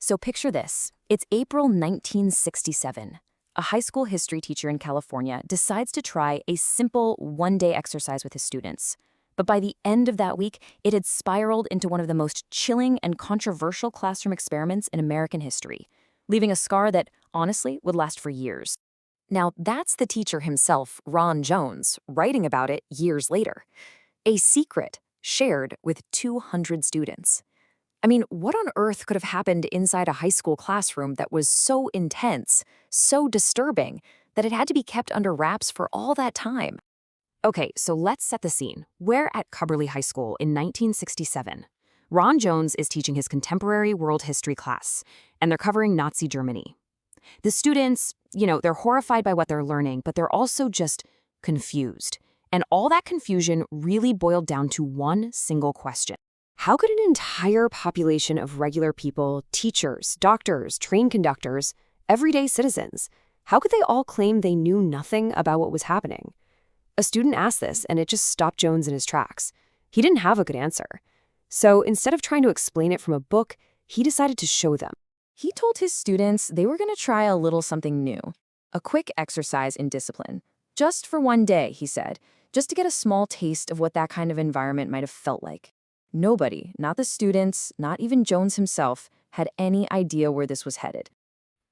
So picture this. It's April 1967. A high school history teacher in California decides to try a simple one-day exercise with his students. But by the end of that week, it had spiraled into one of the most chilling and controversial classroom experiments in American history, leaving a scar that, honestly, would last for years. Now, that's the teacher himself, Ron Jones, writing about it years later. A secret shared with 200 students. I mean, what on earth could have happened inside a high school classroom that was so intense, so disturbing, that it had to be kept under wraps for all that time? Okay, so let's set the scene. We're at Cubberley High School in 1967. Ron Jones is teaching his contemporary world history class, and they're covering Nazi Germany. The students, they're horrified by what they're learning, but they're also just confused. And all that confusion really boiled down to one single question. How could an entire population of regular people, teachers, doctors, train conductors, everyday citizens, how could they all claim they knew nothing about what was happening? A student asked this, and it just stopped Jones in his tracks. He didn't have a good answer. So instead of trying to explain it from a book, he decided to show them. He told his students they were going to try a little something new, a quick exercise in discipline. Just for one day, he said, just to get a small taste of what that kind of environment might have felt like. Nobody, not the students, not even Jones himself, had any idea where this was headed.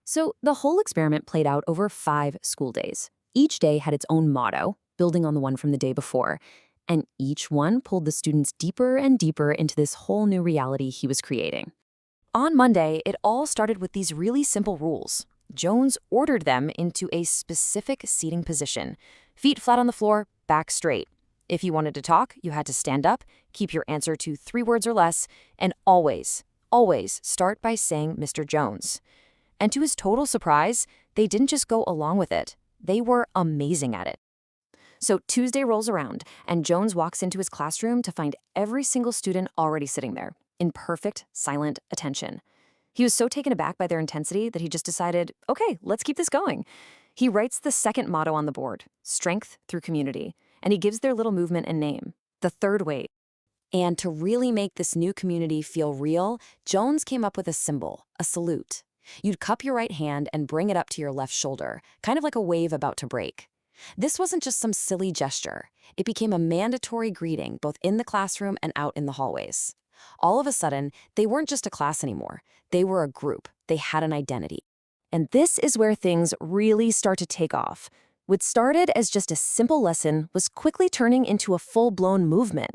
So the whole experiment played out over 5 school days. Each day had its own motto, building on the one from the day before, and each one pulled the students deeper and deeper into this whole new reality he was creating. On Monday, it all started with these really simple rules. Jones ordered them into a specific seating position, feet flat on the floor, back straight. If you wanted to talk, you had to stand up, keep your answer to 3 words or less, and always, always start by saying Mr. Jones. And to his total surprise, they didn't just go along with it. They were amazing at it. So Tuesday rolls around, and Jones walks into his classroom to find every single student already sitting there, in perfect, silent attention. He was so taken aback by their intensity that he just decided, okay, let's keep this going. He writes the second motto on the board, strength through community, and he gives their little movement a name, the third wave. And to really make this new community feel real, Jones came up with a symbol, a salute. You'd cup your right hand and bring it up to your left shoulder, kind of like a wave about to break. This wasn't just some silly gesture. It became a mandatory greeting both in the classroom and out in the hallways. All of a sudden, they weren't just a class anymore. They were a group. They had an identity. And this is where things really start to take off. What started as just a simple lesson was quickly turning into a full-blown movement.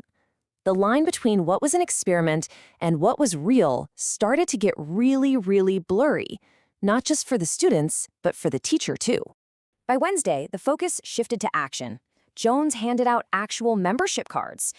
The line between what was an experiment and what was real started to get really, really blurry, not just for the students, but for the teacher too. By Wednesday, the focus shifted to action. Jones handed out actual membership cards.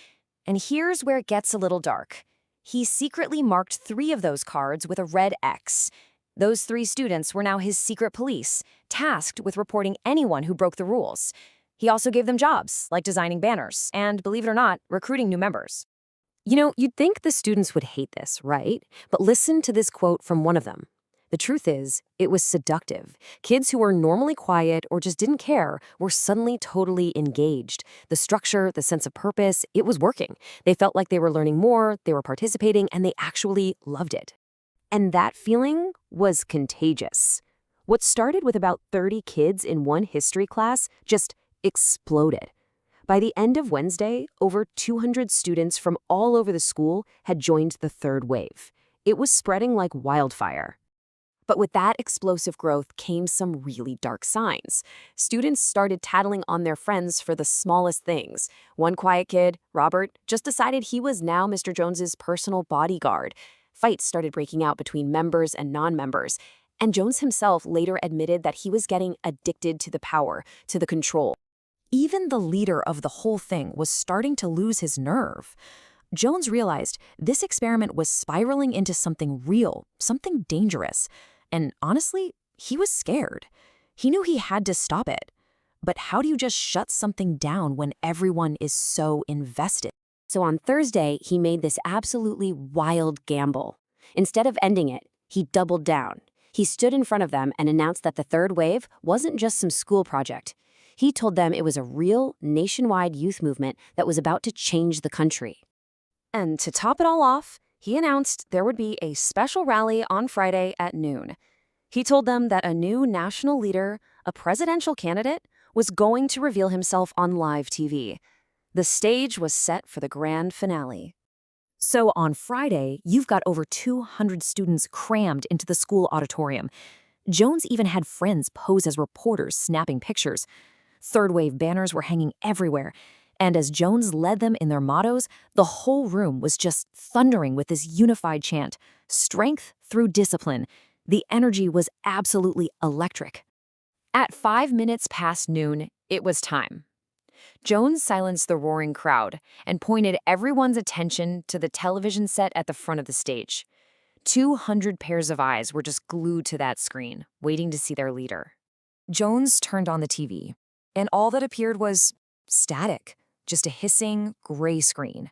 And here's where it gets a little dark. He secretly marked 3 of those cards with a red X. Those 3 students were now his secret police, tasked with reporting anyone who broke the rules. He also gave them jobs, like designing banners, and, believe it or not, recruiting new members. You'd think the students would hate this, right? But listen to this quote from one of them. The truth is, it was seductive. Kids who were normally quiet or just didn't care were suddenly totally engaged. The structure, the sense of purpose, it was working. They felt like they were learning more, they were participating, and they actually loved it. And that feeling was contagious. What started with about 30 kids in one history class just exploded. By the end of Wednesday, over 200 students from all over the school had joined the third wave. It was spreading like wildfire. But with that explosive growth came some really dark signs. Students started tattling on their friends for the smallest things. One quiet kid, Robert, just decided he was now Mr. Jones's personal bodyguard. Fights started breaking out between members and non-members, and Jones himself later admitted that he was getting addicted to the power, to the control. Even the leader of the whole thing was starting to lose his nerve. Jones realized this experiment was spiraling into something real, something dangerous. And honestly, he was scared. He knew he had to stop it. But how do you just shut something down when everyone is so invested? So on Thursday, he made this absolutely wild gamble. Instead of ending it, he doubled down. He stood in front of them and announced that the third wave wasn't just some school project. He told them it was a real nationwide youth movement that was about to change the country. And to top it all off, he announced there would be a special rally on Friday at noon. He told them that a new national leader, a presidential candidate, was going to reveal himself on live TV. The stage was set for the grand finale. So on Friday, you've got over 200 students crammed into the school auditorium. Jones even had friends pose as reporters snapping pictures. Third wave banners were hanging everywhere. And as Jones led them in their mottos, the whole room was just thundering with this unified chant, strength through discipline. The energy was absolutely electric. At 5 minutes past noon, it was time. Jones silenced the roaring crowd and pointed everyone's attention to the television set at the front of the stage. 200 pairs of eyes were just glued to that screen, waiting to see their leader. Jones turned on the TV, and all that appeared was static, just a hissing, gray screen.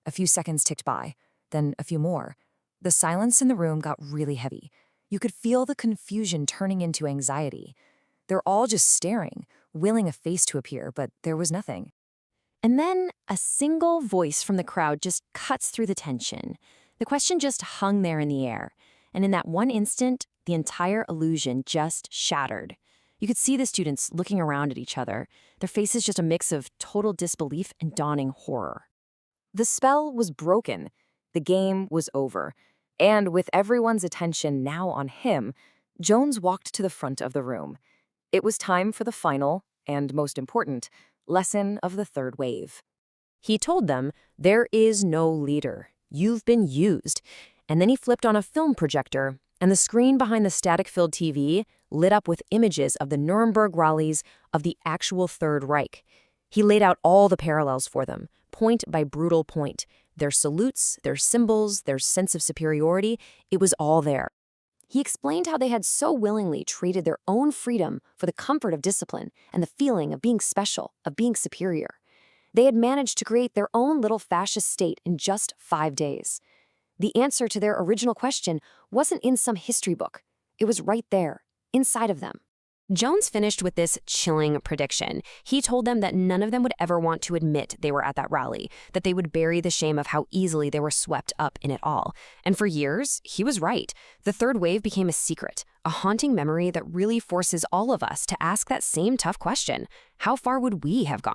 A few seconds ticked by, then a few more. The silence in the room got really heavy. You could feel the confusion turning into anxiety. They're all just staring, willing a face to appear, but there was nothing. And then a single voice from the crowd just cuts through the tension. The question just hung there in the air, and in that one instant, the entire illusion just shattered. You could see the students looking around at each other, their faces just a mix of total disbelief and dawning horror. The spell was broken. The game was over. And with everyone's attention now on him, Jones walked to the front of the room. It was time for the final, and most important, lesson of the third wave. He told them, "There is no leader. You've been used." And then he flipped on a film projector, and the screen behind the static-filled TV lit up with images of the Nuremberg rallies of the actual Third Reich. He laid out all the parallels for them, point by brutal point. Their salutes, their symbols, their sense of superiority, it was all there. He explained how they had so willingly traded their own freedom for the comfort of discipline and the feeling of being special, of being superior. They had managed to create their own little fascist state in just 5 days. The answer to their original question wasn't in some history book. It was right there, inside of them. Jones finished with this chilling prediction. He told them that none of them would ever want to admit they were at that rally, that they would bury the shame of how easily they were swept up in it all. And for years, he was right. The third wave became a secret, a haunting memory that really forces all of us to ask that same tough question: how far would we have gone?